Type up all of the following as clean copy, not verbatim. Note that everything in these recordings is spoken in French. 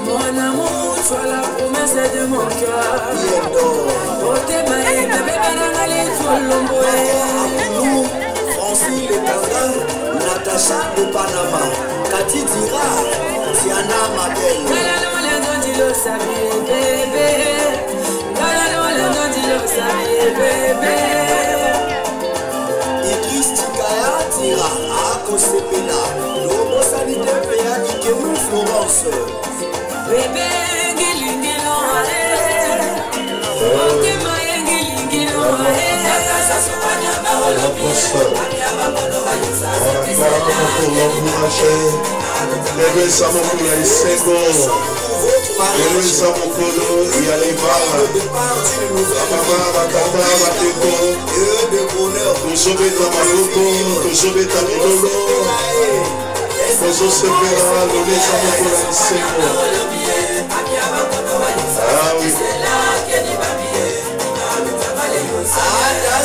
Mon amour, sois la promesse de mon cœur. Francis Le Natacha de Panama, Cathy Dira, Tiana Mabel. Idriss Tikaya Tira, Ako Sepena, Lobo Sanité Péa, Ikemou Florence. Bébé, Gilingilo,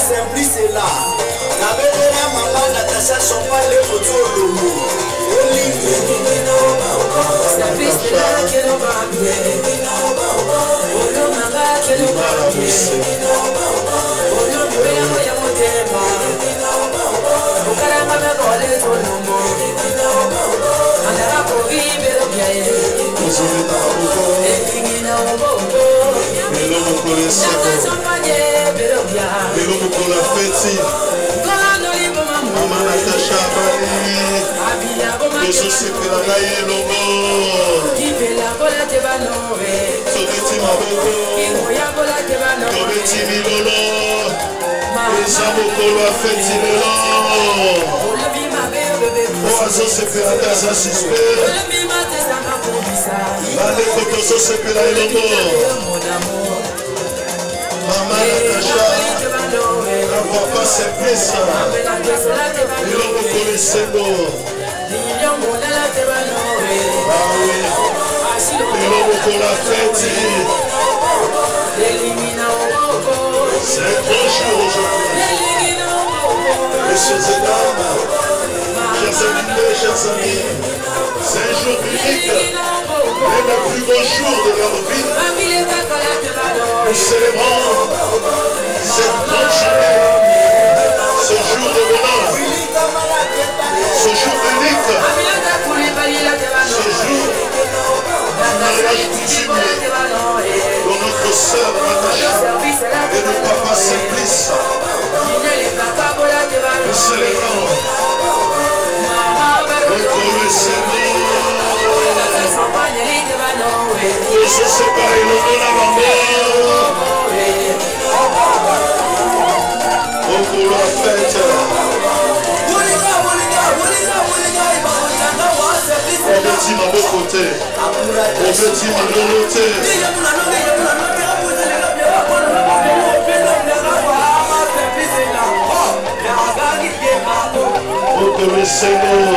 Simplice là. La belle maman Natacha Champagne les photos de l'eau. Simplice là que l'on va bien. Olo manga que l'on va bien. Olo mbea moya motema. Ukara mama kole tolomo. Andara kogi belo biaye. Ekingina obo. Melo mokole seko. Melo mokole feti. Mama Natacha bali. Yesu sepela na yelongo. Kipela kola te banove. Sobeti maboko. Imoya kola te banove. Sobeti milolo. Esa mokolo feti lelo. Olobi mabe bebe. Oazo sepela kaza sispe. Olobi mate sama kubisa. Bale koto so sepela yelongo. Mama Natacha. Papa Simplice, il a reconnaissé l'eau. Il a reconnaissé la fête. C'est un bon jour aujourd'hui. Messieurs et dames, chers invités, chers amis, c'est un jour unique, mais le plus beau jour de leur vie. Nous célébrons cette grande journée, ce jour de bonheur, ce jour unique, ce jour du mariage coutumier de notre sœur Natacha et de papa Simplice. Nous célébrons notre Seigneur. Nous sommes séparés le bon avant pour la fête. On me dit ma beau côté. On me dit ma loyauté. On te le Seigneur.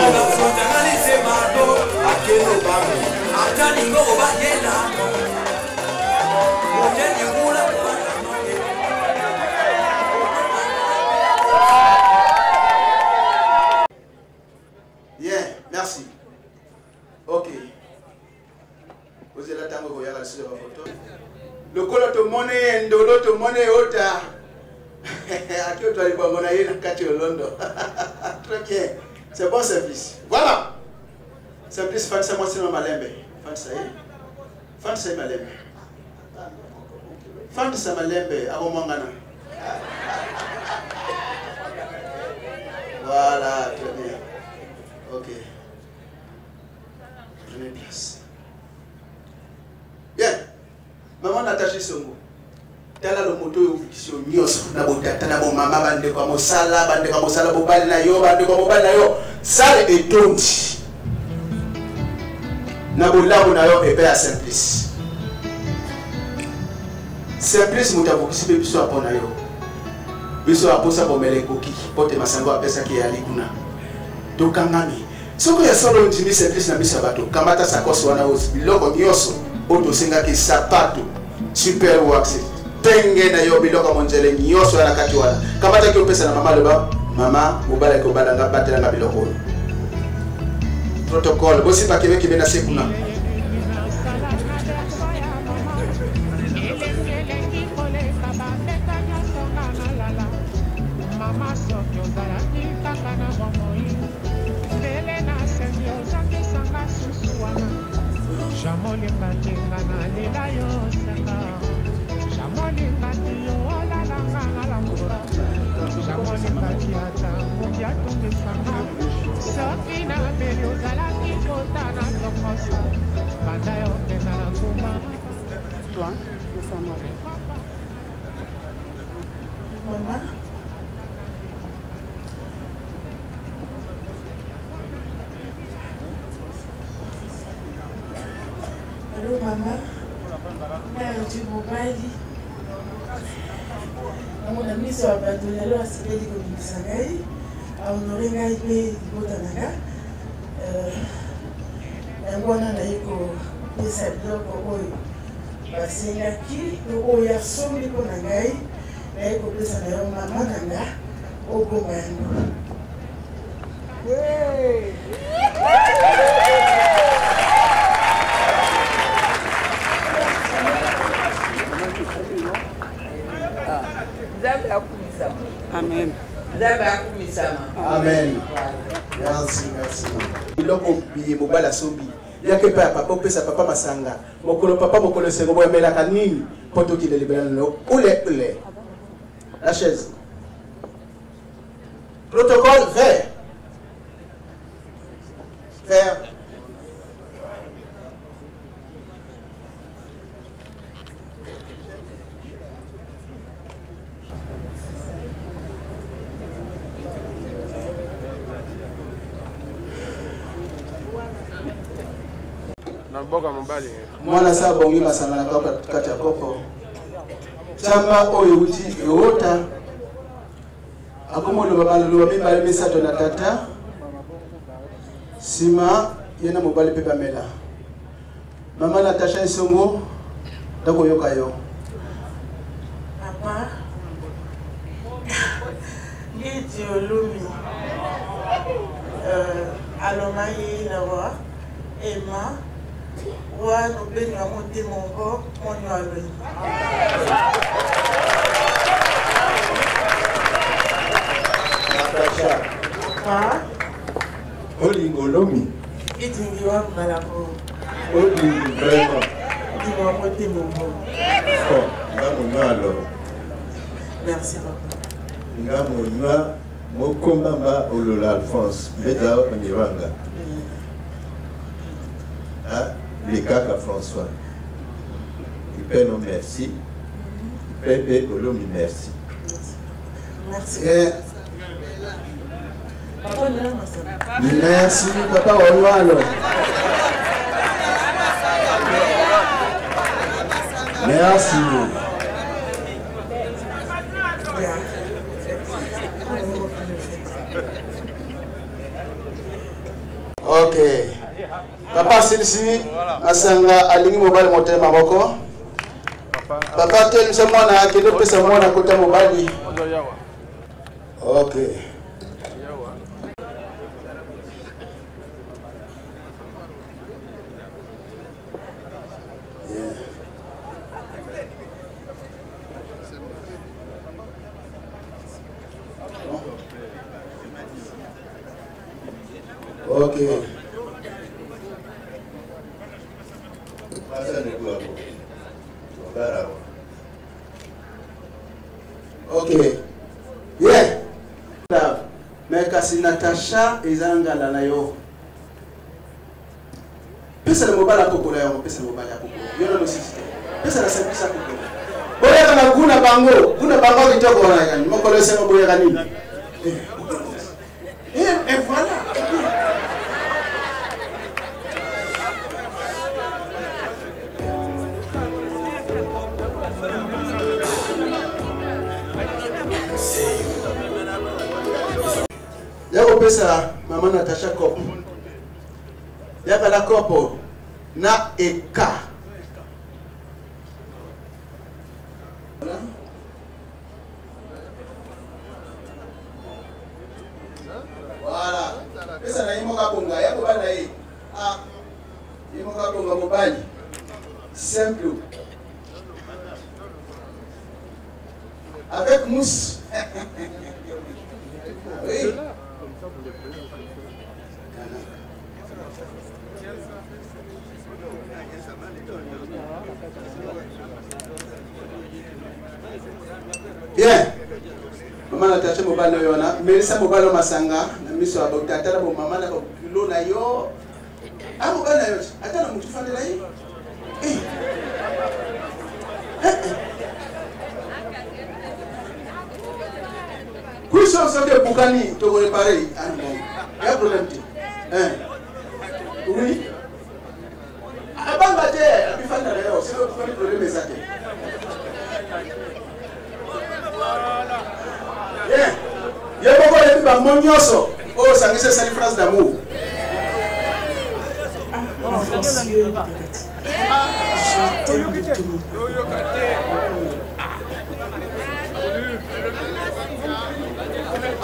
Bien, merci. Ok. Vous êtes là, vous voyez la photo. Le coloto monnaie, ndoloto monnaie ota. Aki oto ali bango na ye na kati London. Très bien. C'est bon service. Voilà. Simplice Fansa moi c'est Malembe. Fansa Malembe. Fansa Malembe à Omangana. Voilà, très bien. Ok. Prenez place. Bien. Maman Natacha Songo. Tala le moto yo nyos na botata na bo mama bande kwa mosala bobali na yo bande kwa mobali na yo sale etondi na bolamu na yo ebe ya Simplice mutabukisi pe biso apona yo biso aposa bomele koki pote masango apesa ki yali kuna tokangami soko ya solo ntimi Simplice na biso bato kamata sakosi wana osi biloko nyoso oto senga ki sapato super wax tenge na yo biloko monjele nyoso ya nakati wana kamata ki opesa na mama leba mama mobala ko balanga batela na biloko protocole bosi pa kebe kebe na sekuna Maman. Allô maman. Tu mobali. Mon ami soit abandonné alors à ce pays comme il s'agaille. On aurait gagné le Botanaka. Ngwana na iko pesa biloko oyo basengaki oyo asombi mpo na ngai naye kopesa na yo mama na nga obomba yango Amen. Amen. Merci. Biloko biye mobala sombi. Yake pa papa pesa papa masanga. Mokolo papa mokolo sengo boya melaka nini poto ki délibérer no. Ule. La chaise. Protocole vert. Vert. Mwana sa bongi masanga na kati ya kopo chamba oyo uti yota akomo lo babalo mibale misato na tata sima yena mobali pe pamela mama Natacha Songo ndako yoka yo papa Lidi Olumi Alomayi Lawa Emma Wa no beni wa monte mongo monyo alwe. Natacha. Pa. Olingo Lomi. Itingi wa malako. Olingo vraiment. Itingi wa monte mongo. Bon, ngamu alors. Merci papa. Ngamu nwa mokombamba olola Alphonse beta oniranga. Ah, les caca François. Il paie nos merci. Il paie Olomi merci. Merci. Merci papa Olwalo. Merci. Ok. Papa Silsi asanga alingi mobali motema moko. Papa tel mwana akelo pesa mwana kota mobali. Ok. Ok. Yeah. Mais kasi Natacha ezangala na yo. Pesa le mobile akokola yo, pesa le mobile akokola. Yo na mosisi. Pesa la service akokola. Boya kana kuna bango kitoko wana yani. Mokolo sema boya kanini. Et voilà. Yako pesa mama Natacha kopo. Yaka la kopo na eka. Voilà. Pesa na imo kabonga yako bana hii. Ah. Imo kabonga mobali. Simple. Avec mousse. Oui. Bien. Maman Natacha mobile na yona, Melissa mobile masanga, na miso abotata na mama na kilo na yo. Ah mobile na yo, ata na mutu fande la yi. Kuisho sote bukani to réparer. Ah non. Il y a problème. Oui. Abanga te, abi fande la yo, c'est le problème ezate. Bien. Il y a beaucoup de gens qui ont oh, ça c'est une phrase d'amour.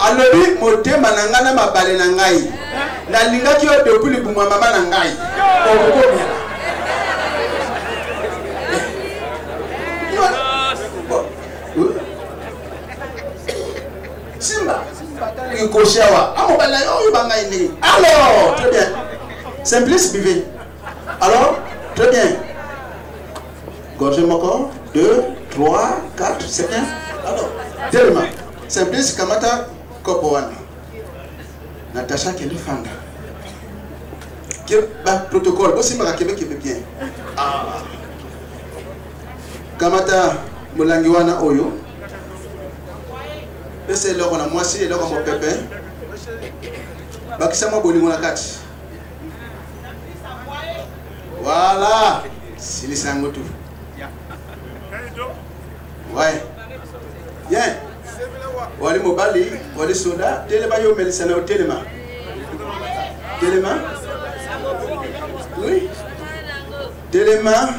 Alobi motema na ngana mabale na ngai. Na lingaki yo depuis le buma mama na ngai. Simba. Alors, très bien. Simplice, buvez. Alors, très bien. Gorgez mon corps. 2, 3, 4, c'est bien. Alors, tellement. Simplice, Kamata, Kopowana. Natacha, qui est une femme. Protocole. Aussi, ma Québec qui est bien. Kamata, Mulangiwana, Oyo. C'est là qu'on a moisi et là qu'on a pépé. Bakisama bolingo na kati. Voilà. Sili sango tout. Ouais. Bien. Wali mobali, wali soda, telema yo melisana au telema. Telema. Oui. Telema.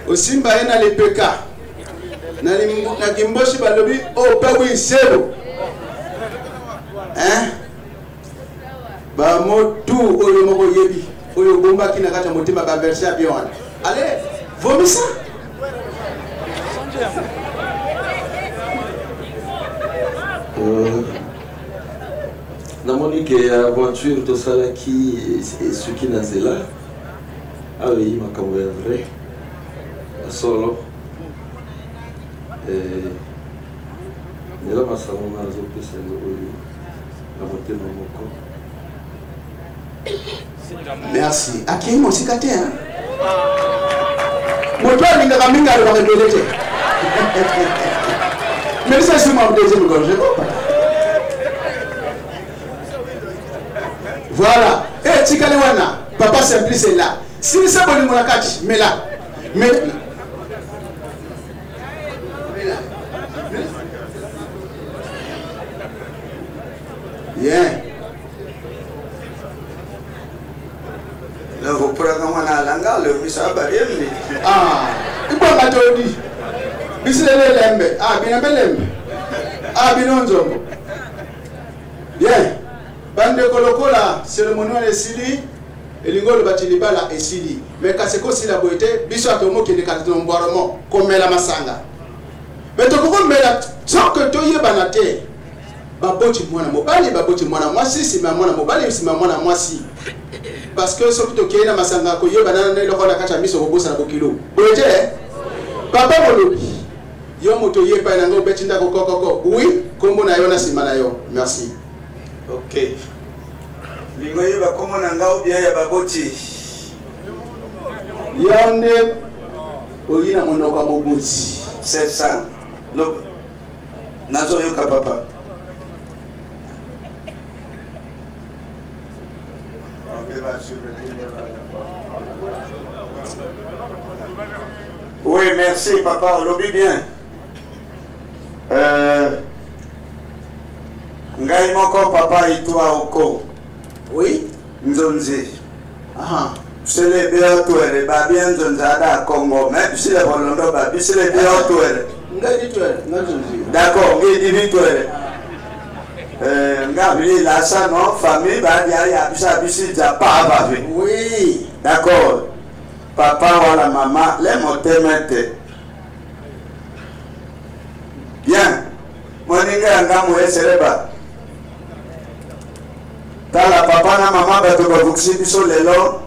Aussi mba na les PK na kimboshi balobi oh pa oui zéro hein ba motu oyo moko yebi oyo bomba kina kata motima ba verser bien wana allez vomissa na monique aventure to sala qui ce qui nazela ah oui makambo ya vrai solo nela masango na azopesa oyo na motema moko. Merci. Akei mosika te hein. Moto alingaka mingi alobaka ebele te. Mais ça c'est mon deuxième gorge. Voilà. Eh tikale wana papa Simplice est là. Si ça bolingo na kati mais là. Mais yeah. Là, vous prenez un langage, le missa barrière. Ah, il peut pas te dire. Bisile lembe. Ah, bien lembe. Ah, binonzo. Bien. Bande kolokola, cérémonie esili, elingolo batilibala esili. Mais kaseko sila boete, biso atomo ki de katomboramo, komela masanga. Mais to ko mela, sans que to yebana te. Baboti mwana mobali, baboti mwana mwasi, sima mwana mobali, sima mwana mwasi. Parce que ce qui est dans ma sanga, que yeba nana le roi la kacha miso bobosa na bokilo. Boete, Papa Molobi. Yo moto ye pa nango betinda ko koko. Oui, kombo na yo na sima na yo. Merci. Ok. Lingo yeba komo na ngao bien ya baboti. Yonde oyina monoko moboti. C'est ça. Lo nazo yoka papa. Oui, merci papa, on l'oublie bien. Ngai moko papa itwa oko. Oui. Nzonzi. Aha. C'est les bien touere, ba bien nzonzada Congo, même si les Rwanda ba bi c'est les bien touere. Ngai di touere, nzonzi. D'accord, ngai di touere. Ngai la sa non famille ba ya bisa bisi ja pa ba ve. Oui. D'accord. Papa ou la maman, les motemete. Bien. Moninga ngamu esereba. Tala papa na mama bato bavuksi biso lelo.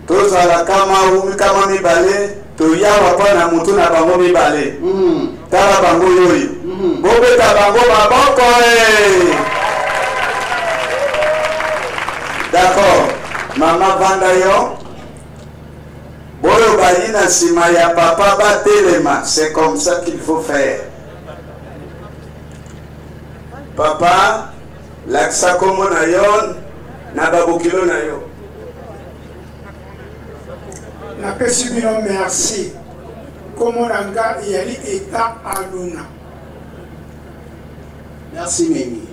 Tozala kama umi kama mibale. Toyawa pa na mutu na bango mibale. Tala bango yoyi. Bobeta bango maboko D'accord. Mama vanda yo. Boyo bayina sima ya papa batelema. C'est comme ça qu'il faut faire. Papa, laksa komo na yon, na babukilo na yo. Na pesi bino merci. Komo nanga yali eta aluna. Merci Mimi.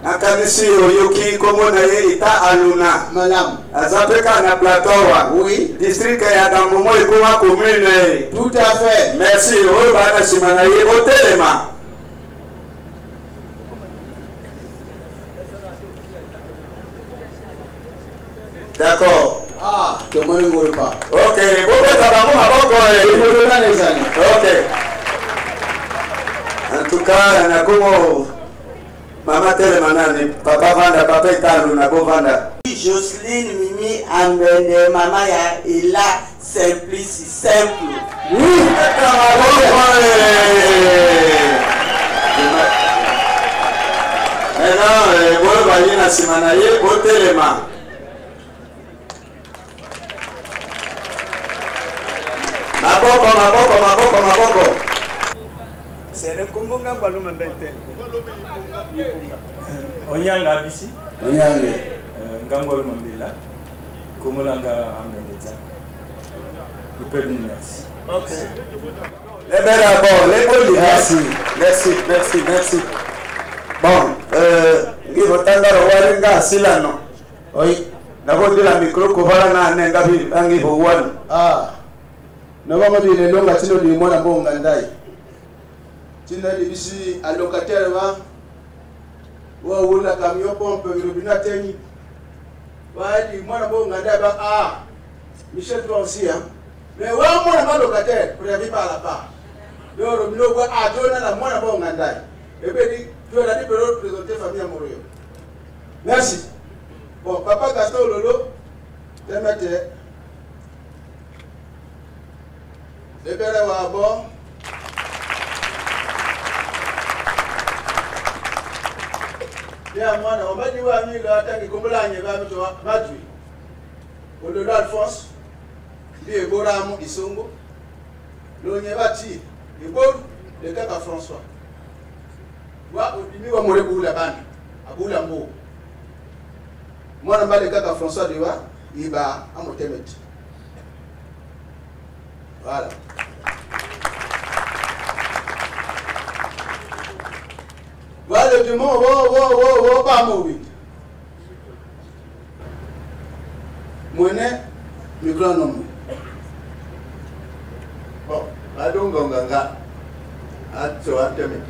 Nakanisi yoyoki komo na ye eta aluna. Madame. Azapeka na plateau wa. Oui. District ya Dambomo ikuma commune. Tout à fait. Merci. Oyo bana simana ye botelema. D'accord. Ah, tout le monde ne veut pas. Ok. Ok. En tout cas, na como mama telemanani, papa vanda, papa italu na go vanda. Jocelyne Mimi Ambende, mama ya ila simplice simple. Oui. Maintenant, boyo bali na simana ye botelema. Maboko. C'est le Congo Ngambalo Mandente. Onyanga bisi. Onyanga. Ngambalo Mandela. Komolanga Amendeta. Merci. Ok. Merci. Bon, ngivotangaro waringa silano. Oui. Nako la micro kovala na nenga bi angi bowani. Ah. Nabama bile longa tino di mwana bonga ndai. Tina di bisi allocataire wa wula camion pompe robina teni. Wa di mwana bonga ndai ba Michel Francis mais wa mwana locataire prévu par la part. Le robino wa dona la mwana bonga ndai. Et puis dit tu as dit pour présenter famille Moroyo. Merci. Bon, papa Gaston Lolo, te mette le père wa bon. Bien moi on va dire wa mi la tangi kombola nyeba mito madui. Ololo Alphonse bi ebora mu isongo. Lo nyeba ti eboru le kaka François. Wa odimi wa more bula bana. Abula mbo. Mwana mbale kaka François Dewa iba amotemet. Voilà. Voilà du mot pas mauvais. Mwene micro nom. Bon, adongo nganga. Atso atemet.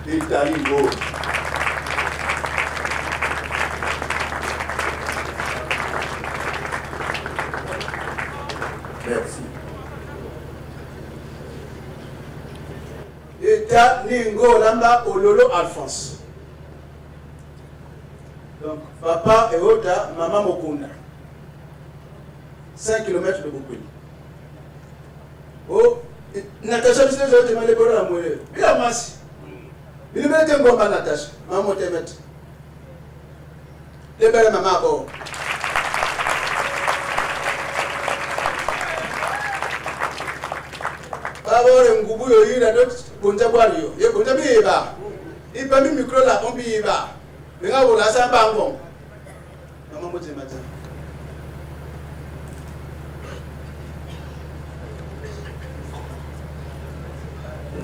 Italie. Merci. État Ningo Lamba Ololo Alphonse. Donc, papa et Ota, maman Mokunda. 5 km de Bokweli. Oh, Natacha, je te demande de la mourir. Il a massé. Il me dit que je Natacha. Maman te met. Les belles mamans, bon. D'abord, Ngubu, il y a d'autres Bonjabuario. Il y a Bonjabiba. Il peut me micro là, on biba. Le gars, vous l'avez pas bon. Maman, moi, je m'attends.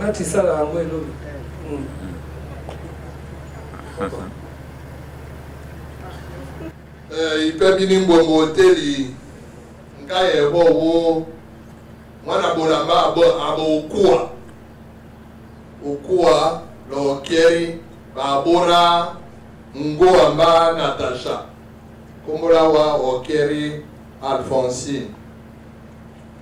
Ngati sala yango elobi ipe bini mbongo hoteli nkaye bowo mwana bolamba abo okua lo kieri babora ngo amba Natasha kombola wa okeri Alphonsine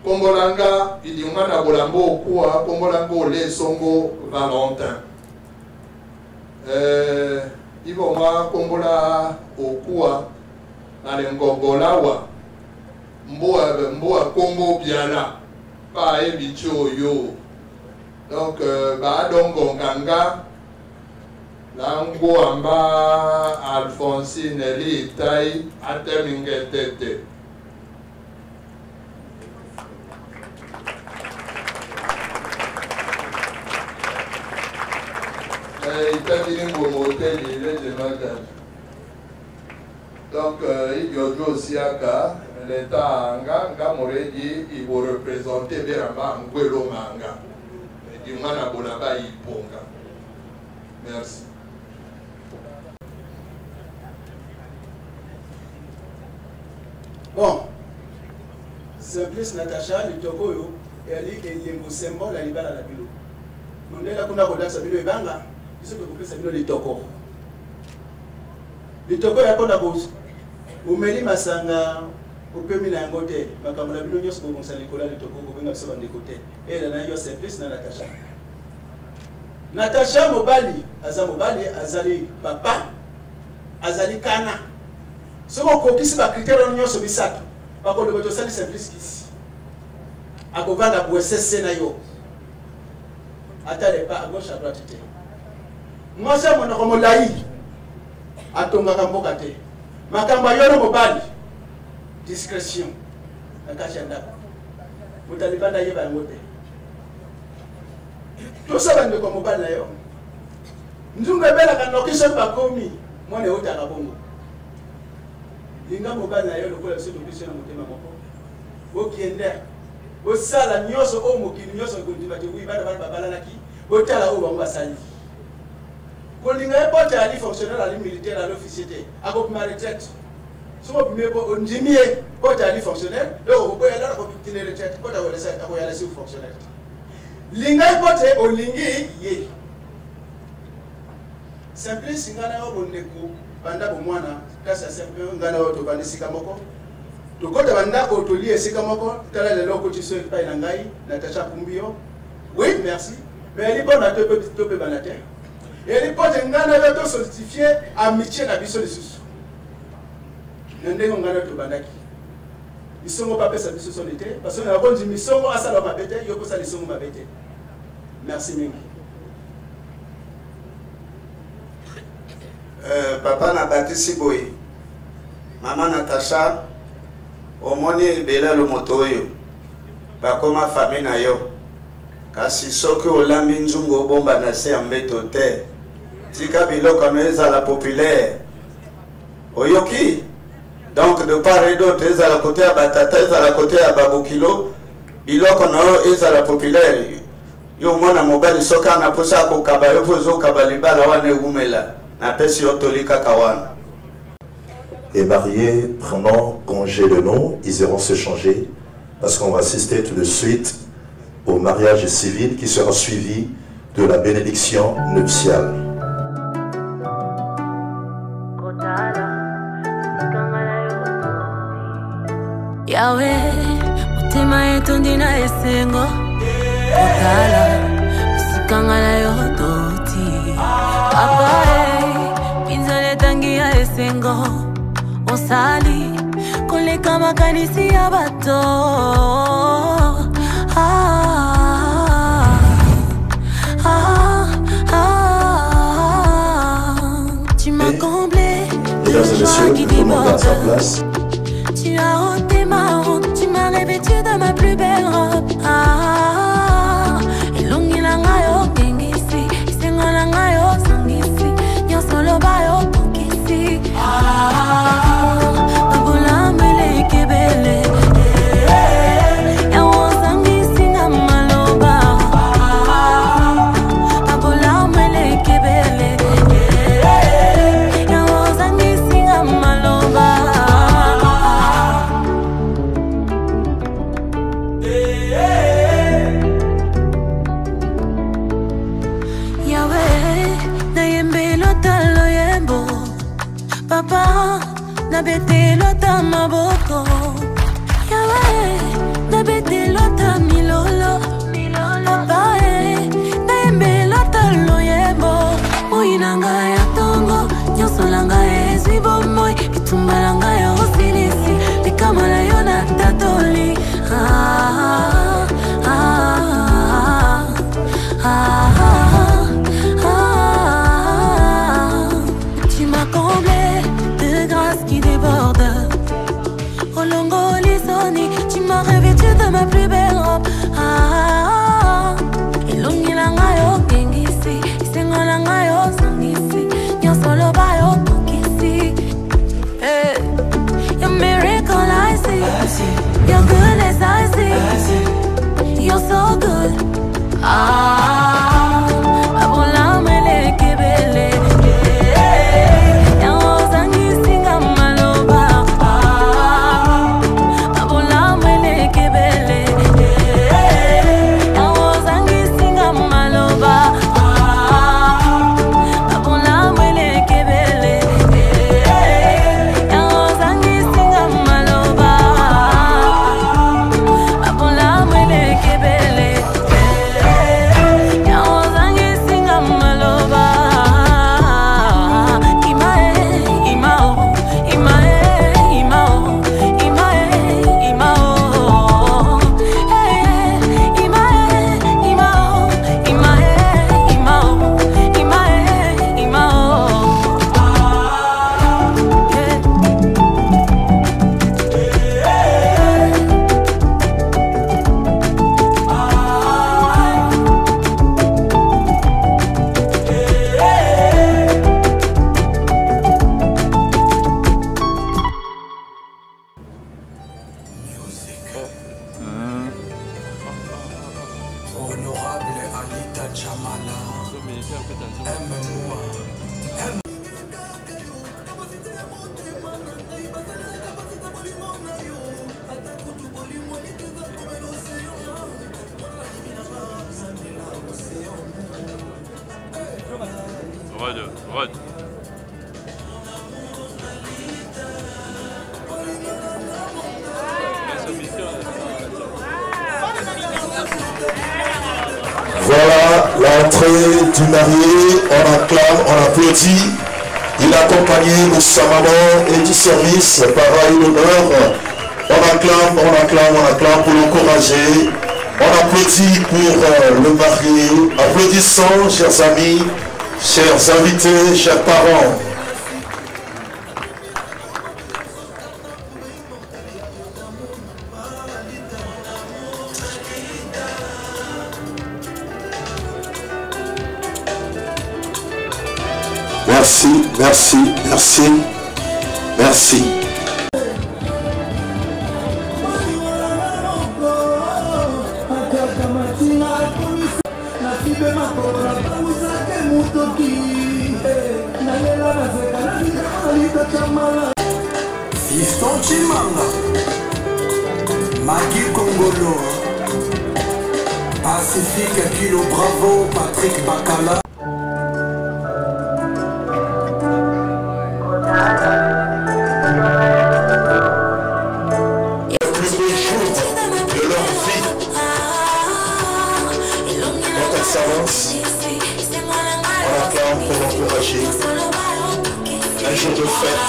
kombolanga ili mwana bolamba okua kombolanga ole songo Valentin iboma kombola okua ale ngongolawa mboa Congo biala pa ebicho yo donc ba dongo nganga lango amba Alphonsine li tai atemingete donc il y a aussi l'État nga moredi il va représenter Beramba Ngwelo Manga et du mana bolaba iponga. Merci. Bon, Simplice Natacha, le Togoyo, elle est un symbole à l'Ibala la Bilo. Nous sommes là pour nous dire que Ibanga, ils sont pour les Togo. Les Togo, il y a pas de au Meli Masanga, au Pemi na Ngote, Makamala Bilo, nous sommes pour l'école de Togo, pour venir sur les côtés. Et elle a eu Simplice Natacha. Natacha Mobali, Azali Papa, Azali Kana. Ce qu'on dit, c'est que les critères de sont bisat. Par contre, le Simplice ici. À Kovanda pour SSC. Attendez pas à gauche, à droite. Moi, c'est mon nom laï. À ton Makambokate. Makambayono Mobali. Discrétion. Nakachanda. Vous n'allez pas d'ailleurs à l'autre. Tout ça va nous comme Mobali. Nous avons fait la canokisson par commis. Moi, je suis à Bongo. Linga Mobali, le collègue de l'Office de Motema Moko. Bokiende. Bosala nyoso o mokili nyoso kundibate wibana bana babalalaki botala o bamba sali kolinga epote ali fonctionnaire ali militaire ali officier akopima retraite somo bimebo ondimie pote ali fonctionnaire donc ko yala ko bitine retraite pote ko lesa ko yala si fonctionnaire linga epote olingi ye Simplice ngana o bondeko banda bo mwana kasa Simplice ngana o to bandisika moko to kota bandako to lié esika moko tala lelo ko tiso epai na ngai Natacha Kumbio. Oui, merci. Mais elle est bonne à te banater. Elle est bonne à te solidifier amitié na biso lisusu. Ndenge ngana to bandaki. Isongo pas pesa biso solité parce que na bonne misongo asala mabete yoko sala isongo mabete. Merci mingi. Papa na batisi boy. Maman Natacha omoni bela lo motoyo bakoma famille na yo kasi soki olambi nzungu obomba na se ya mbeto te tika biloko ezala populaire oyoki donc de part et d'autre ezala côté ya batata ezala côté ya babokilo biloko na yo ezala populaire yo mwana mobali soki anaposa kokaba yo po ezokaba libala wana egumela na pesi yo tolika kawana. Et mariés, prenant congé de nous, ils iront se changer parce qu'on va assister tout de suite au mariage civil qui sera suivi de la bénédiction nuptiale. Yahweh, mutima yetu ndina esengo Kotala, sikangala yototi Papa, pinzale tangia esengo Osali, oleka makanisi ya bato. Tu m'as comblé de joie qui déborde. Tu as ôté ma honte, tu m'as revêtu de ma plus belle robe. Elongi langa yo gengisi, isenga langa yo sangisi, nyonso loba yo tokisi. Babola mele kebele, yawo sangisi nga maloba. Babola mele kebele, yawo sangisi nga maloba. Papa, na bete lota maboko. Yawe, na bete lota milolo. Papa, na embe lota loyebo. Moinanga ya tongo, nyosolanga ezwi bomoi. Bitumbalanga ya osilisi, bikamala yo na tatoli. Tu m'as comblé de grâce qui déborde. Olongo lisoni, tu m'as revêtu de ma plus belle robe. Elongi langa yo gengisi, isenga langa yo sangisi, nyonso loba yo tokisi. Your miracle I see, your goodness I see, you're so good. Babola mele kebele. Voilà l'entrée du marié, on acclame, on applaudit. Il est accompagné de sa maman et du service, pareil l'honneur. On acclame pour l'encourager. On applaudit pour le marié. Applaudissons, chers amis, chers invités, chers parents. Merci, merci, merci, merci. Fiston Chimanga, Magui Congolo, Pacifique Kilo Bravo, Patrick Bacala. On acclame pour l'encourager. Un jour de fête,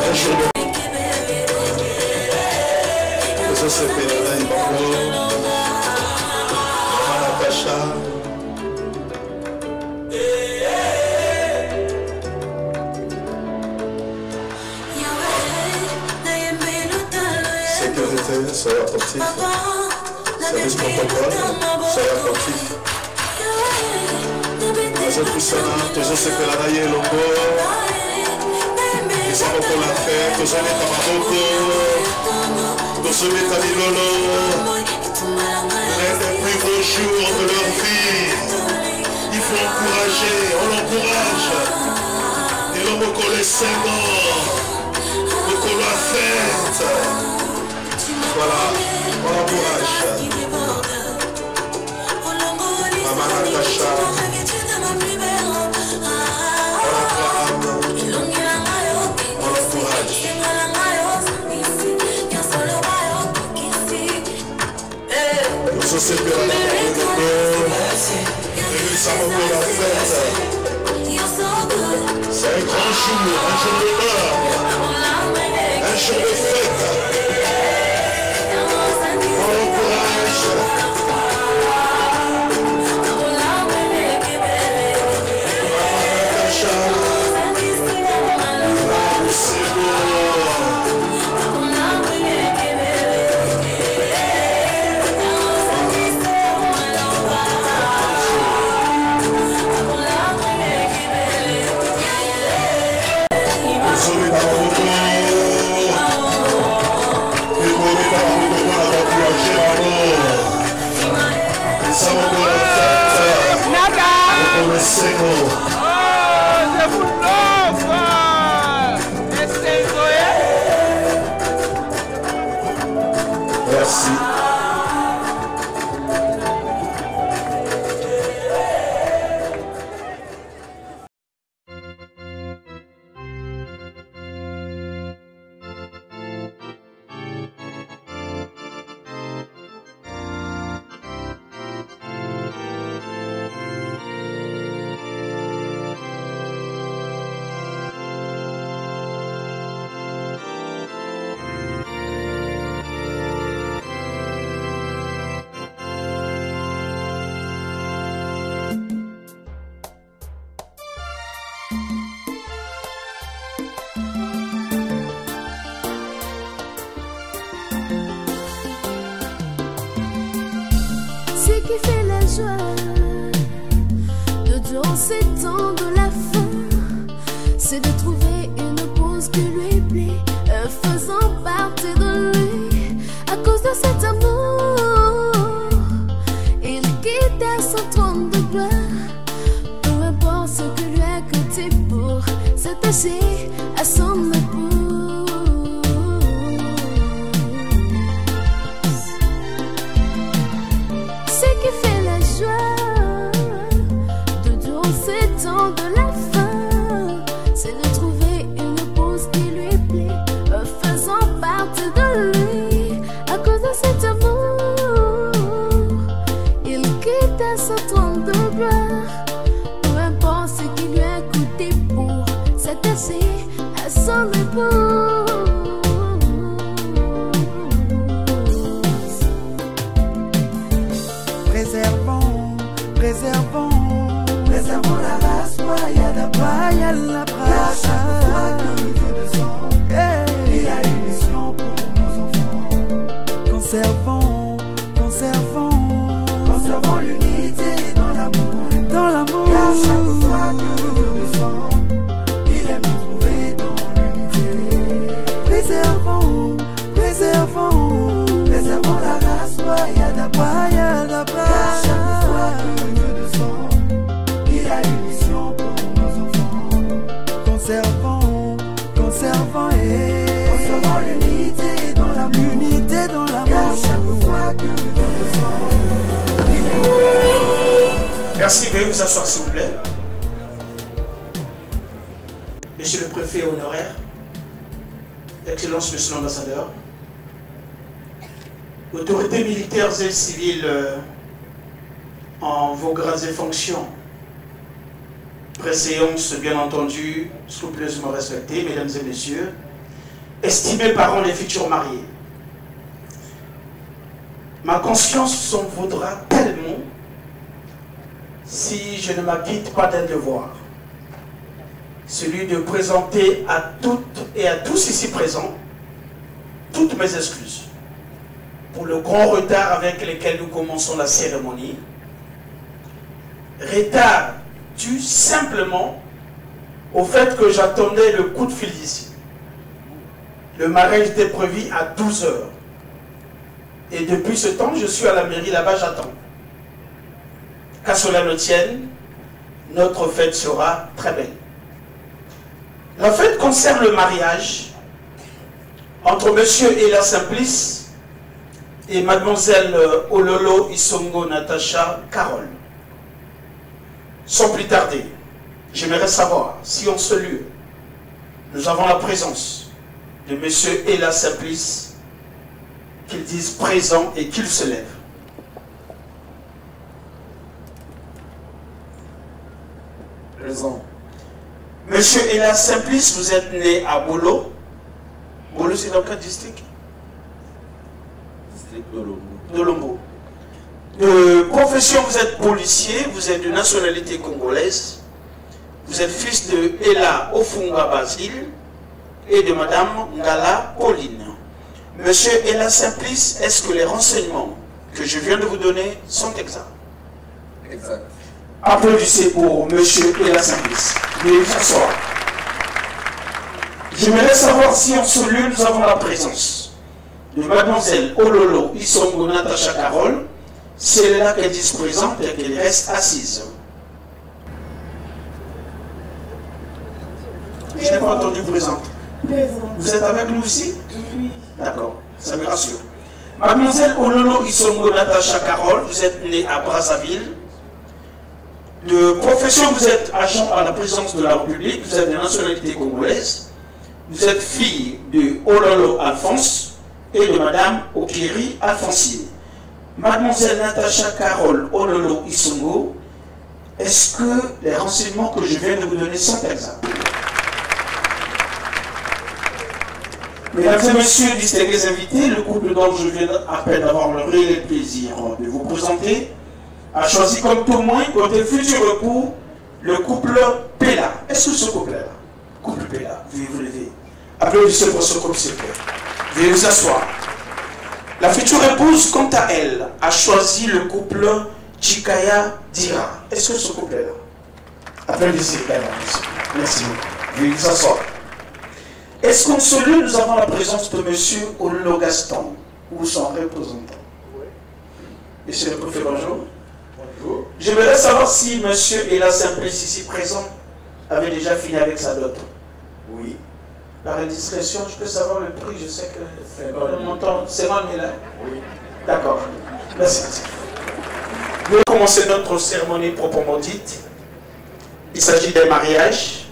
un jour de... Tosepela Ibango, Maman Natacha. Sécurité, soyez attentifs. Service protocole, soyez attentifs. Tozopusana, tozosepela na ye elongo. Ezako kola fe, tozobeta maboko, tozobeta bilolo. L'un des plus beaux jours de leur vie. Il faut encourager, on l'encourage. Et l'homme au collet 5 ans, au collet à fête. Voilà, on l'encourage. Maman Natacha. C'est un grand jour, un jour de l'heure, un jour de fête. On l'encourage. C'est beau. Merci. Ce qui fait la joie de durant ces temps de la fin, c'est de trouver une pause qui lui plaît, faisant partie de lui. À cause de cet amour, il quitta son trône de gloire. Peu importe ce que lui a coûté pour s'attacher à son épouse. Ce qui fait la joie de durant ces temps de la fin, c'est de trouver une pause qui lui plaît, faisant partie de lui. À cause de cet amour, il quitta son trône de gloire. Peu importe ce qui lui a coûté pour s'attacher à son épouse. Préservons la race royale, la brasse. Il y a une mission pour nos enfants. Conservons l'unité dans l'amour. Car chaque fois que nous descendons, il aime nous trouver dans l'unité. Préservons la race royale, la brasse. Conservons l'unité dans l'amour. Car chaque fois que nous descendons. Merci, veuillez vous asseoir s'il vous plaît. Monsieur le préfet honoraire, Excellence Monsieur l'ambassadeur, autorités militaires et civiles en vos grades et fonctions, préséance bien entendu, scrupuleusement respectée, mesdames et messieurs, estimés parents des futurs mariés. Ma conscience s'en voudra tellement si je ne m'acquitte pas d'un devoir. Celui de présenter à toutes et à tous ici présents toutes mes excuses pour le grand retard avec lequel nous commençons la cérémonie. Retard dû simplement au fait que j'attendais le coup de fil d'ici. Le mariage était prévu à 12 h. Et depuis ce temps, je suis à la mairie, là-bas, j'attends. Qu'à cela ne tienne, notre fête sera très belle. La fête concerne le mariage entre monsieur Ella Simplice et mademoiselle Ololo Isongo Natacha Carole. Sans plus tarder, j'aimerais savoir si en ce lieu, nous avons la présence de monsieur Ella Simplice, qu'il dise présent et qu'il se lève. Présent. Monsieur Ella Simplice, vous êtes né à Bolo. Bolo, c'est dans quel district? District d'Olombo. D'Olombo. De profession, vous êtes policier, vous êtes de nationalité congolaise. Vous êtes fils de Ella Ofunga Basile et de madame Ngala Pauline. Monsieur Ella Simplice, est-ce que les renseignements que je viens de vous donner sont exacts? Exact. Applaudissez pour monsieur Ella Simplice. Veuillez vous asseoir. J'aimerais savoir si en ce lieu nous avons la présence de mademoiselle Ololo Isongo Natacha Carole. C'est là qu'elle dit présente et qu'elle reste assise. Je n'ai pas entendu présente. Vous êtes avec nous ici? Oui. D'accord, ça me rassure. Mademoiselle Ololo Isongo Natacha Carole, vous êtes née à Brazzaville. De profession, vous êtes agent à la présidence de la République, vous êtes de nationalité congolaise. Vous êtes fille de Ololo Alphonse et de madame Okiri Alphonsine. Mademoiselle Natacha Carole Ololo Isongo, est-ce que les renseignements que je viens de vous donner sont exacts? Mesdames et messieurs, distingués invités, le couple dont je viens à peine d'avoir le réel plaisir de vous présenter a choisi comme témoin, côté futur époux, le couple Pella. Est-ce que ce couple-là, couple Pella, veuillez vous lever. Applaudissez pour ce couple, s'il vous plaît. Veuillez vous asseoir. La future épouse, quant à elle, a choisi le couple Chikaya Dira. Est-ce que ce couple-là? Applaudissez, merci beaucoup. Veuillez vous asseoir. Est-ce qu'en ce lieu, nous avons la présence de M. Ololo Gaston, ou son représentant? Oui. Monsieur le préfet, bonjour. Bonjour. J'aimerais savoir si M. Ella Simplice, ici présent, avait déjà fini avec sa dot. Oui. Par indiscrétion, je peux savoir le prix, je sais que le montant, c'est moi, mais là. Oui. D'accord. Merci. Nous allons commencer notre cérémonie proprement dite. Il s'agit d'un mariage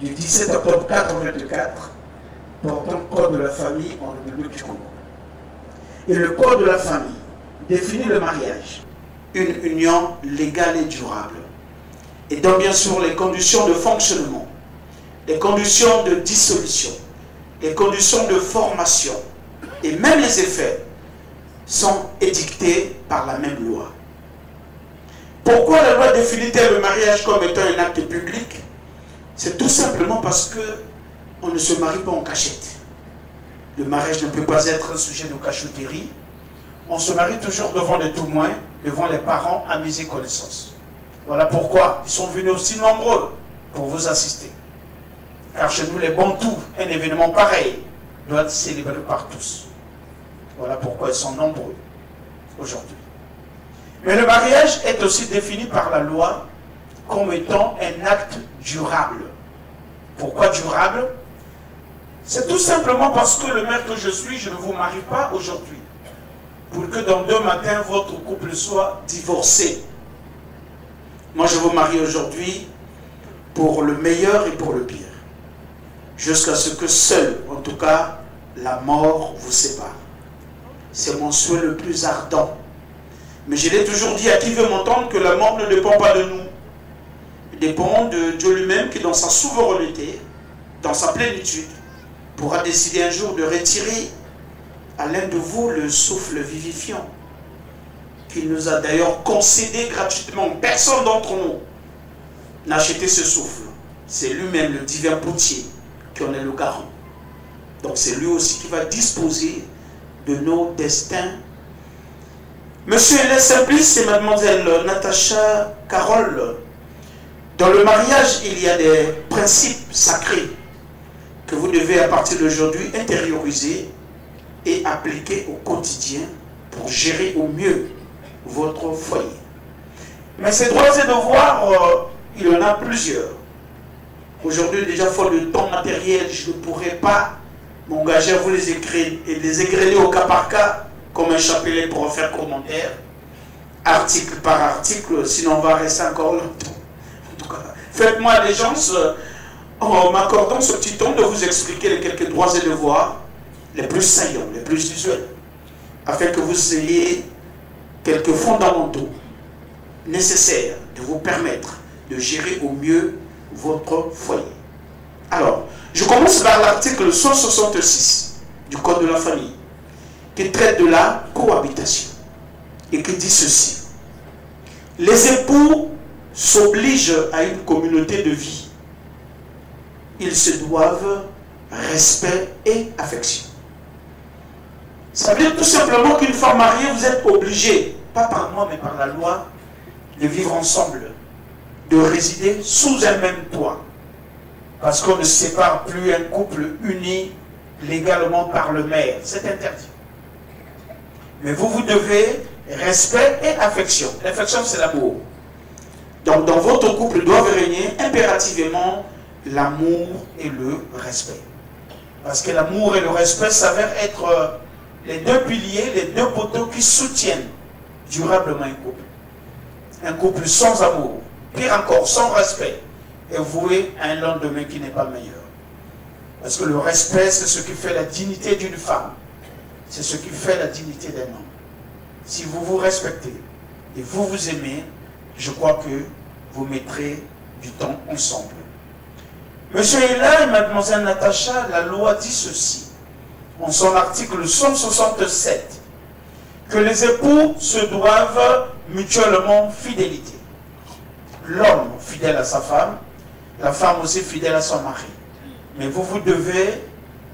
du 17 octobre 1984 portant code de la famille en République du Congo. Et le code de la famille définit le mariage, une union légale et durable. Et donc bien sûr les conditions de fonctionnement, les conditions de dissolution, les conditions de formation et même les effets sont édictés par la même loi. Pourquoi la loi définit-elle le mariage comme étant un acte public? C'est tout simplement parce qu'on ne se marie pas en cachette. Le mariage ne peut pas être un sujet de cachotterie. On se marie toujours devant les témoins, devant les parents, amis et connaissances. Voilà pourquoi ils sont venus aussi nombreux pour vous assister. Car chez nous, les Bantous, un événement pareil doit être célébré par tous. Voilà pourquoi ils sont nombreux aujourd'hui. Mais le mariage est aussi défini par la loi comme étant un acte durable. Pourquoi durable? C'est tout simplement parce que le maire que je suis, je ne vous marie pas aujourd'hui. Pour que dans 2 matins, votre couple soit divorcé. Moi, je vous marie aujourd'hui pour le meilleur et pour le pire. Jusqu'à ce que seul, en tout cas, la mort vous sépare. C'est mon souhait le plus ardent. Mais je l'ai toujours dit à qui veut m'entendre que la mort ne dépend pas de nous. Dépend de Dieu lui-même qui, dans sa souveraineté, dans sa plénitude, pourra décider un jour de retirer à l'un de vous le souffle vivifiant qui nous a d'ailleurs concédé gratuitement. Personne d'entre nous n'a acheté ce souffle. C'est lui-même, le divin potier, qui en est le garant. Donc c'est lui aussi qui va disposer de nos destins. Monsieur Hélène Simplice et mademoiselle Natacha Carole, dans le mariage, il y a des principes sacrés que vous devez à partir d'aujourd'hui intérioriser et appliquer au quotidien pour gérer au mieux votre foyer. Mais ces droits et devoirs, il y en a plusieurs. Aujourd'hui, déjà, faute de temps matériel, je ne pourrais pas m'engager à vous les égrener au cas par cas, comme un chapelet pour en faire commentaire, article par article, sinon on va rester encore longtemps. En tout cas, faites-moi allégeance en m'accordant ce petit temps de vous expliquer les quelques droits et devoirs les plus saillants, les plus usuels, afin que vous ayez quelques fondamentaux nécessaires de vous permettre de gérer au mieux votre foyer. Alors, je commence par l'article 166 du Code de la famille, qui traite de la cohabitation et qui dit ceci. Les époux s'obligent à une communauté de vie. Ils se doivent respect et affection. Ça veut dire tout simplement qu'une femme mariée, vous êtes obligé, pas par moi mais par la loi, de vivre ensemble, de résider sous un même toit. Parce qu'on ne sépare plus un couple uni légalement par le maire. C'est interdit. Mais vous devez respect et affection. L'affection, c'est l'amour. Donc, dans votre couple doivent régner impérativement l'amour et le respect. Parce que l'amour et le respect s'avèrent être les deux piliers, les deux poteaux qui soutiennent durablement un couple. Un couple sans amour, pire encore, sans respect, est voué à un lendemain qui n'est pas meilleur. Parce que le respect, c'est ce qui fait la dignité d'une femme. C'est ce qui fait la dignité d'un homme. Si vous vous respectez et vous vous aimez, je crois que vous mettrez du temps ensemble. Monsieur Hélène et mademoiselle Natacha, la loi dit ceci, en son article 167, que les époux se doivent mutuellement fidélité. L'homme fidèle à sa femme, la femme aussi fidèle à son mari. Mais vous devez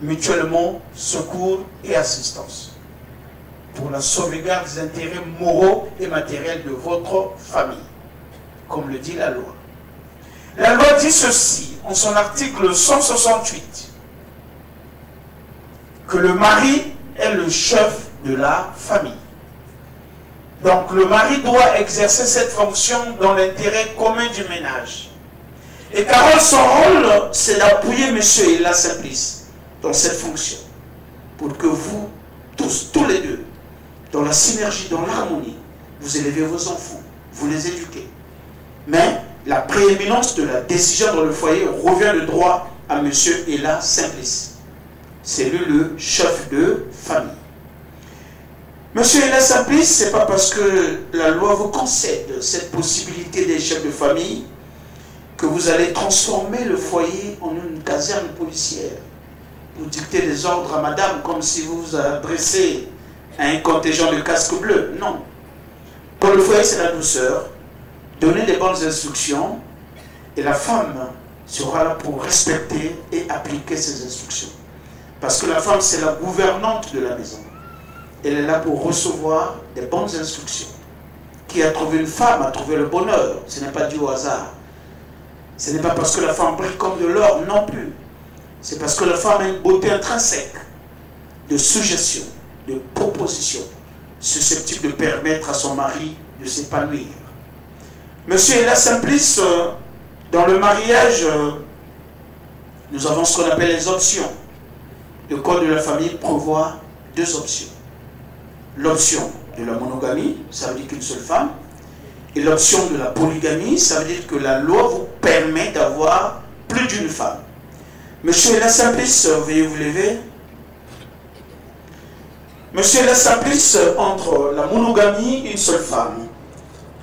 mutuellement secours et assistance pour la sauvegarde des intérêts moraux et matériels de votre famille, comme le dit la loi. La loi dit ceci, en son article 168, que le mari est le chef de la famille. Donc le mari doit exercer cette fonction dans l'intérêt commun du ménage. Et Carole, son rôle, c'est d'appuyer monsieur Hélène Simplice dans cette fonction, pour que vous, tous les deux, dans la synergie, dans l'harmonie, vous élevez vos enfants, vous les éduquez. Mais la prééminence de la décision dans le foyer revient de droit à monsieur Hélène Simplice. C'est lui le chef de famille. Monsieur Hélène Simplice, ce n'est pas parce que la loi vous concède cette possibilité des chefs de famille que vous allez transformer le foyer en une caserne policière. Vous dictez des ordres à madame comme si vous vous adressez à un contingent de casques bleus. Non. Pour le foyer, c'est la douceur. Donner des bonnes instructions et la femme sera là pour respecter et appliquer ces instructions. Parce que la femme, c'est la gouvernante de la maison. Elle est là pour recevoir des bonnes instructions. Qui a trouvé une femme a trouvé le bonheur. Ce n'est pas dû au hasard. Ce n'est pas parce que la femme brille comme de l'or, non plus. C'est parce que la femme a une beauté intrinsèque de suggestion, de proposition, susceptible de permettre à son mari de s'épanouir. Monsieur Hélène Simplice, dans le mariage, nous avons ce qu'on appelle les options. Le Code de la famille prévoit 2 options. L'option de la monogamie, ça veut dire qu'une seule femme. Et l'option de la polygamie, ça veut dire que la loi vous permet d'avoir plus d'une femme. Monsieur Hélène Simplice, veuillez vous lever. Monsieur Hélène Simplice, entre la monogamie, une seule femme,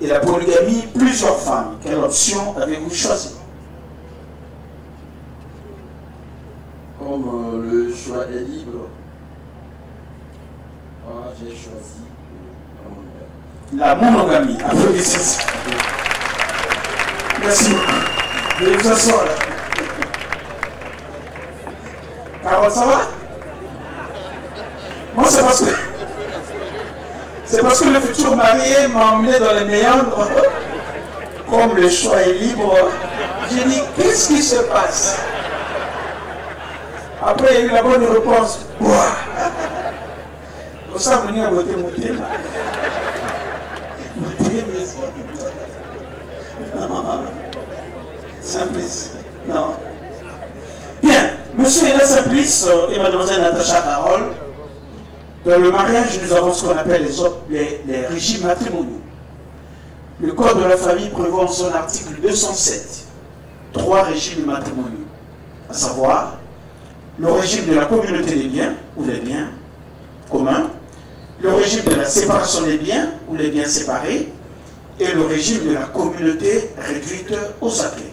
et la polygamie, plusieurs femmes, quelle option avez-vous choisi? Comme le choix est libre, j'ai choisi la monogamie. la monogamie. Applaudissez. Merci beaucoup. Je vais vous asseoir là. Carole, ça va? Moi, c'est parce que le futur marié m'a emmené dans les méandres. Comme le choix est libre, j'ai dit, qu'est-ce qui se passe? Après, il y a eu la bonne réponse. Vous savez, on a voté mon thème. Non. Simplice. Non. Bien. Monsieur Ella Simplice et mademoiselle Natacha Carole, dans le mariage, nous avons ce qu'on appelle les régimes matrimoniaux. Le Code de la famille prévoit en son article 207 3 régimes matrimoniaux, à savoir le régime de la communauté des biens ou les biens communs, le régime de la séparation des biens ou les biens séparés et le régime de la communauté réduite aux sacrés.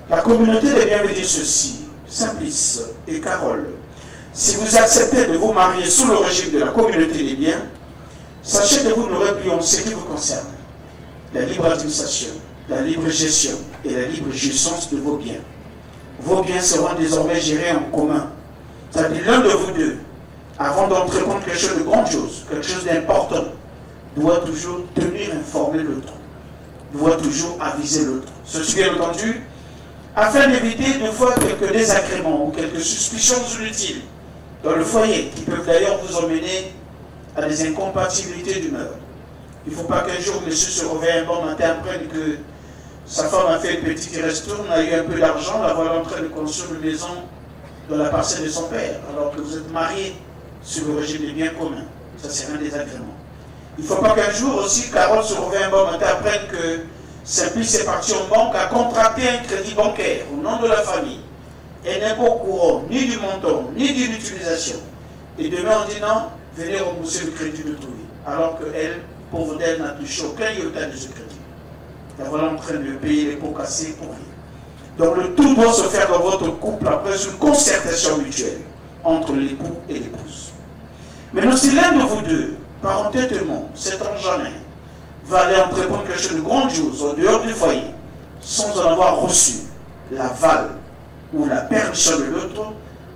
La communauté des biens veut dire ceci, Simplice et Carole. Si vous acceptez de vous marier sous le régime de la communauté des biens, sachez que vous n'aurez plus en ce qui vous concerne la libre administration, la libre gestion et la libre jouissance de vos biens. Vos biens seront désormais gérés en commun. C'est-à-dire l'un de vous deux, avant d'entreprendre quelque chose de grandiose, quelque chose d'important, doit toujours tenir informé l'autre, doit toujours aviser l'autre. Ceci bien entendu, afin d'éviter une fois quelques désagréments ou quelques suspicions inutiles dans le foyer, qui peuvent d'ailleurs vous emmener à des incompatibilités d'humeur. Il ne faut pas qu'un jour, monsieur se réveille un bon matin, apprenne que sa femme a fait une petite ristourne, a eu un peu d'argent, la voilà en train de construire une maison dans la parcelle de son père, alors que vous êtes marié sur le régime des biens communs. Ça, c'est un désagrément. Il ne faut pas qu'un jour aussi, Carole se réveille un bon matin, apprenne que Simplice est parti en banque, a contracté un crédit bancaire au nom de la famille. Elle n'est pas au courant ni du montant, ni de l'utilisation. Et demain, on dit non, venez rembourser le crédit de trouver. Alors qu'elle, pauvre d'elle, n'a touché aucun iota de ce crédit. La voilà en train de payer les pots cassés pour rien. Donc le tout doit se faire dans votre couple après une concertation mutuelle entre l'époux et l'épouse. Maintenant, si l'un de vous deux, par entêtement, s'étant jamais, va aller entreprendre quelque chose de grandiose en dehors du foyer, sans en avoir reçu l'aval ou la permission de l'autre,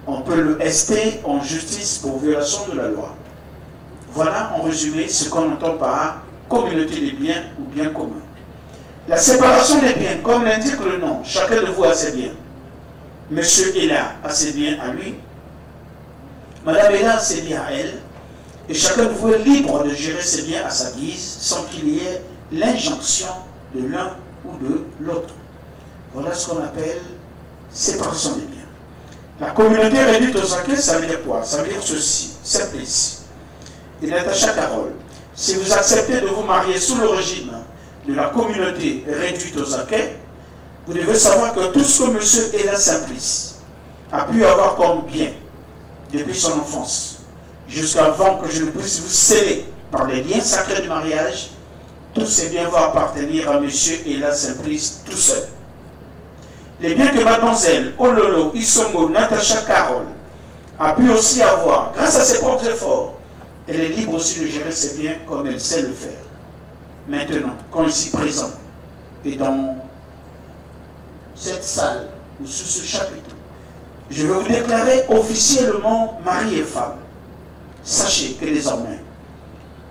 on peut le ester en justice pour violation de la loi. Voilà en résumé ce qu'on entend par communauté des biens ou biens communs. La séparation des biens, comme l'indique le nom, chacun de vous a ses biens. Monsieur Ella a ses biens à lui, Madame Ella a ses biens à elle, et chacun de vous est libre de gérer ses biens à sa guise sans qu'il y ait l'injonction de l'un ou de l'autre. Voilà ce qu'on appelle séparation des biens. La communauté réduite aux sacrés, ça veut dire quoi? Ça veut dire ceci, Simplice et Natacha Carole. Si vous acceptez de vous marier sous le régime de la communauté réduite aux sacrés, vous devez savoir que tout ce que M. Ella Simplice a pu avoir comme bien depuis son enfance, jusqu'avant que je ne puisse vous sceller par les liens sacrés du mariage, tous ces biens vont appartenir à M. Ella Simplice tout seul. Les biens que mademoiselle Ololo Isongo Natacha Carole a pu aussi avoir, grâce à ses propres efforts, elle est libre aussi de gérer ses biens comme elle sait le faire. Maintenant, quand ici présent, et dans cette salle, ou sous ce chapitre, je vais vous déclarer officiellement mari et femme. Sachez que désormais,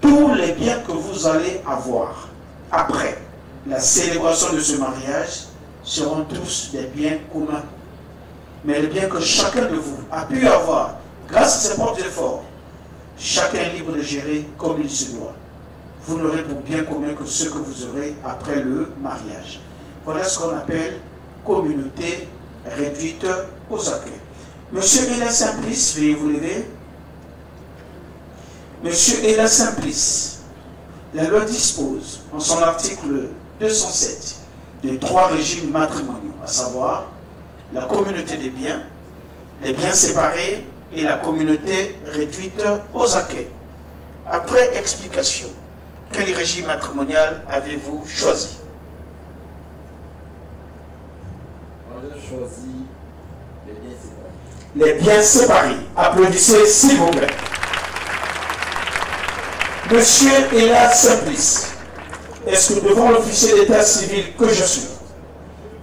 tous les biens que vous allez avoir après la célébration de ce mariage seront tous des biens communs. Mais les biens que chacun de vous a pu avoir grâce à ses propres efforts, chacun est libre de gérer comme il se doit. Vous n'aurez pour bien commun que ce que vous aurez après le mariage. Voilà ce qu'on appelle communauté réduite aux sacrés. Monsieur Ella Simplice, veuillez vous lever. Monsieur Ella Simplice, la loi dispose en son article 207 de 3 régimes matrimoniaux, à savoir la communauté des biens, les biens séparés et la communauté réduite aux acquets. Après explication, quel régime matrimonial avez-vous choisi? On a choisi les biens séparés. Les biens séparés. Applaudissez s'il vous plaît. Monsieur Ella Simplice, est-ce que devant l'officier d'état civil que je suis,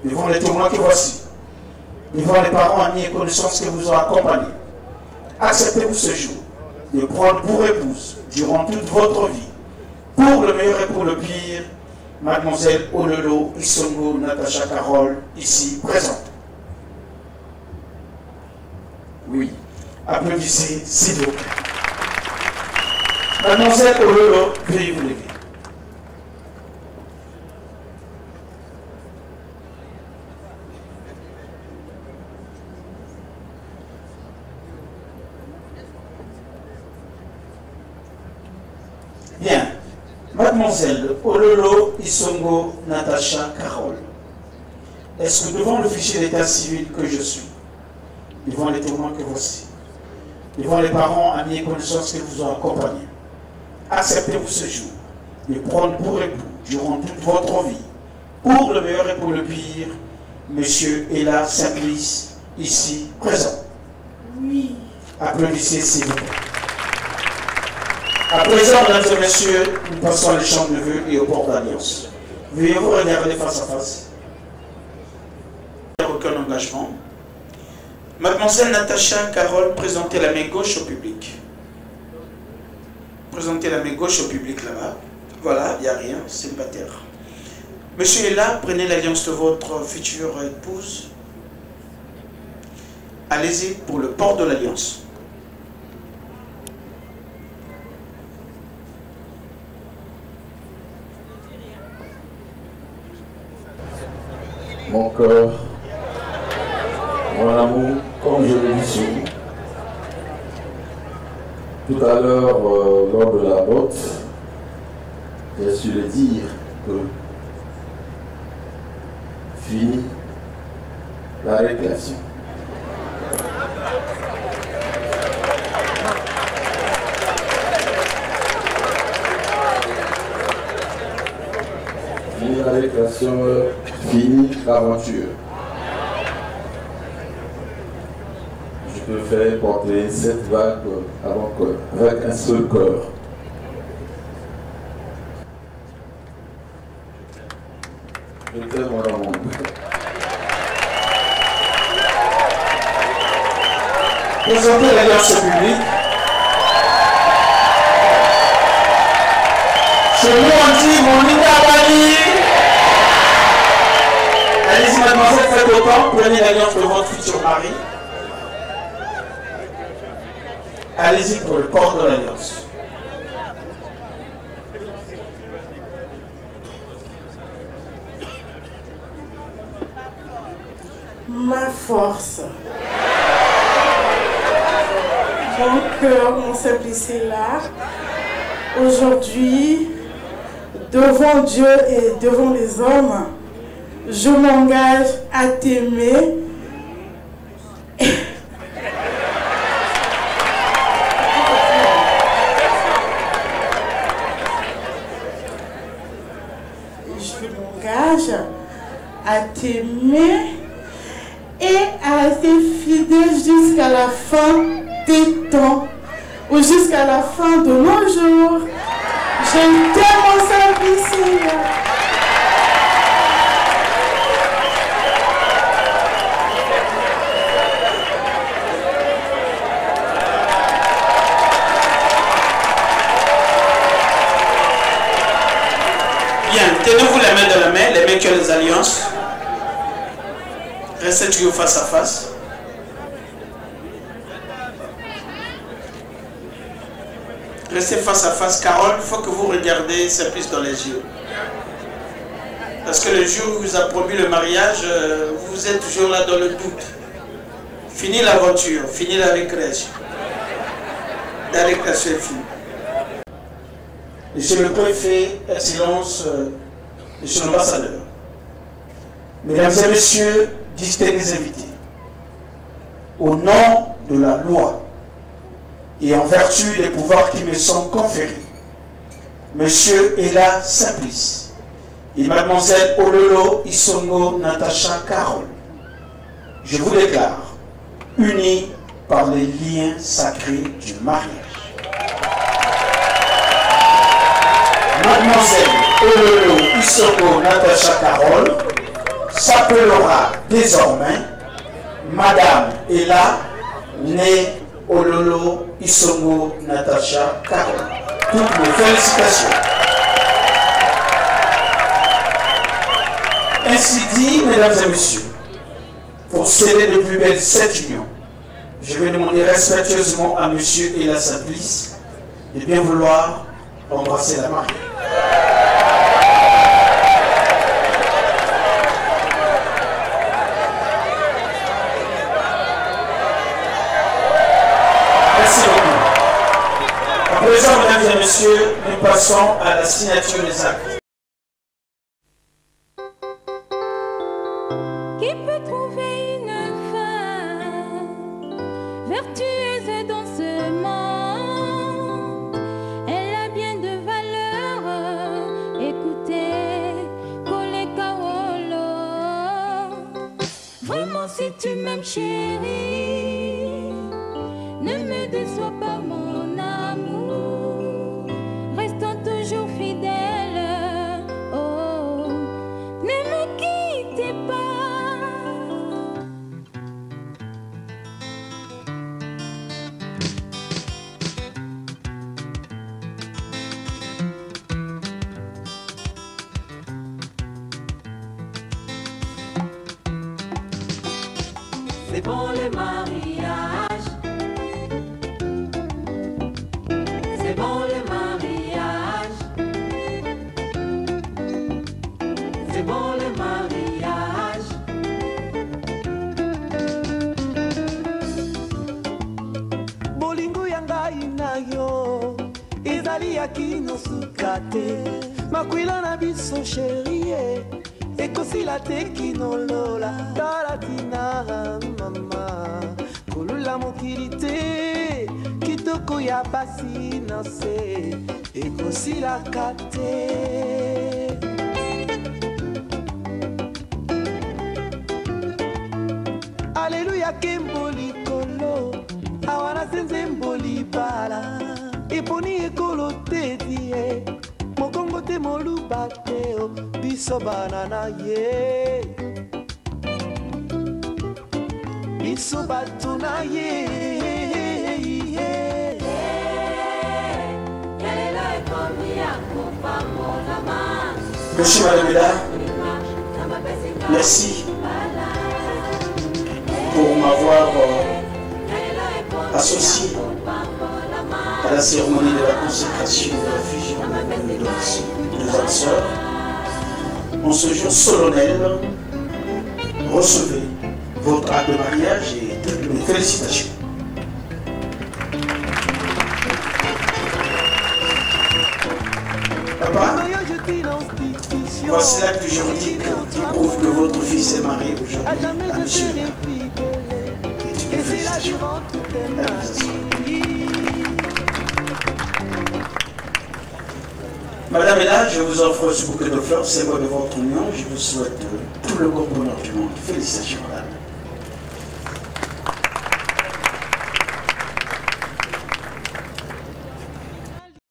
devant les témoins que voici, devant les parents, amis et connaissances que vous ont accompagnés, acceptez-vous ce jour de prendre pour épouse, durant toute votre vie, pour le meilleur et pour le pire, Mademoiselle Ololo Isongo Natacha Carole, ici présente? Oui. Applaudissez, s'il vous plaît. Mademoiselle Ololo, veuillez vous lever. Bien. Mademoiselle Ololo Isongo Natacha Carole, est-ce que devant le fichier d'état civil que je suis, devant les témoins que voici, devant les parents, amis et connaissances qui vous ont accompagnés, acceptez-vous ce jour de prendre pour époux, durant toute votre vie, pour le meilleur et pour le pire, Monsieur Ella Simplice, ici présent? Oui. Applaudissez s'il vous plaît. À présent, mesdames et messieurs, nous passons à l'échange de vœux et au port d'alliance. Veuillez vous regarder face à face. Aucun engagement. Mademoiselle Natacha Carole, présentez la main gauche au public. Présentez la main gauche au public là-bas. Voilà, il n'y a rien, célibataire. Monsieur Ella, prenez l'alliance de votre future épouse. Allez-y pour le port de l'alliance. Mon cœur, mon amour, comme je le dis souvent. Tout à l'heure, lors de la note, j'ai su le dire que fini la récréation. Fini la récréation, fini l'aventure. Je peux faire porter cette vague à mon cœur, avec un seul cœur. Je t'aime, mon amour. Présentez l'alliance au public. Chez nous, on dit mon Indabali. Allez-y, mademoiselle, faites autant. Prenez l'alliance de votre futur mari. Allez-y pour le port de l'alliance. Ma force. Mon cœur, mon Simplice là. Aujourd'hui, devant Dieu et devant les hommes, je m'engage à t'aimer. Je m'engage à t'aimer et à rester fidèle jusqu'à la fin des temps ou jusqu'à la fin de nos jours. Je t'aime, mon Simplice. Bien, tenez-vous les mains dans la main, les mains qui ont les alliances. Restez toujours face à face. Restez face à face. Carole, il faut que vous regardez Simplice dans les yeux. Parce que le jour où vous a promis le mariage, vous êtes toujours là dans le doute. Fini l'aventure, fini la récréation. La récréation est finie. Monsieur le préfet, Excellence, Monsieur l'ambassadeur, Mesdames et Messieurs, distingués invités, au nom de la loi et en vertu des pouvoirs qui me sont conférés, Monsieur Ella Simplice et Mademoiselle Ololo Isongo Natacha Carole, je vous déclare unis par les liens sacrés du mariage. Mademoiselle Ololo Isoko Natacha Carole s'appellera désormais Madame Ella née Ololo Isoko Natacha Carole. Toutes mes félicitations. Ainsi dit, mesdames et messieurs, pour sceller de plus belle cette union, je vais demander respectueusement à monsieur Ella Simplice de bien vouloir embrasser la mariée. Merci beaucoup. À présent, mesdames et messieurs, nous passons à la signature des actes. Qui peut trouver une femme vertueuse dans ce monde? Elle a bien de valeur. Écoutez, Koleka Wolo. Vraiment, si tu m'aimes, chérie, ne me déçois pas, mon amour. Restons toujours fidèles. Oh, ne me quittez pas. C'est bon le mariage. C'est bon le mariage. C'est bon le mariage. Bolingo yanga inayo ezali ya kino suka te makwila na biso sherie ekosila te kinolola talatina mama kolula mokili te kitoko ya basi na se ekosilaka te. Alléluia kemboli kolo awana senze mboli bala eponi ekolo te die mokongo te moluba te o biso banana ye biso bato na ye. Monsieur Madame, merci pour m'avoir associé à la cérémonie de la consécration de la fusion de nos âmes sœurs. En ce jour solennel, recevez votre acte de mariage et toutes mes félicitations. Papa, voici l'acte juridique qui prouve que votre fils est marié aujourd'hui à monsieur. Madame Ella, je vous offre ce bouquet de fleurs, c'est moi de votre union. Je vous souhaite tout le bon bonheur du monde. Félicitations.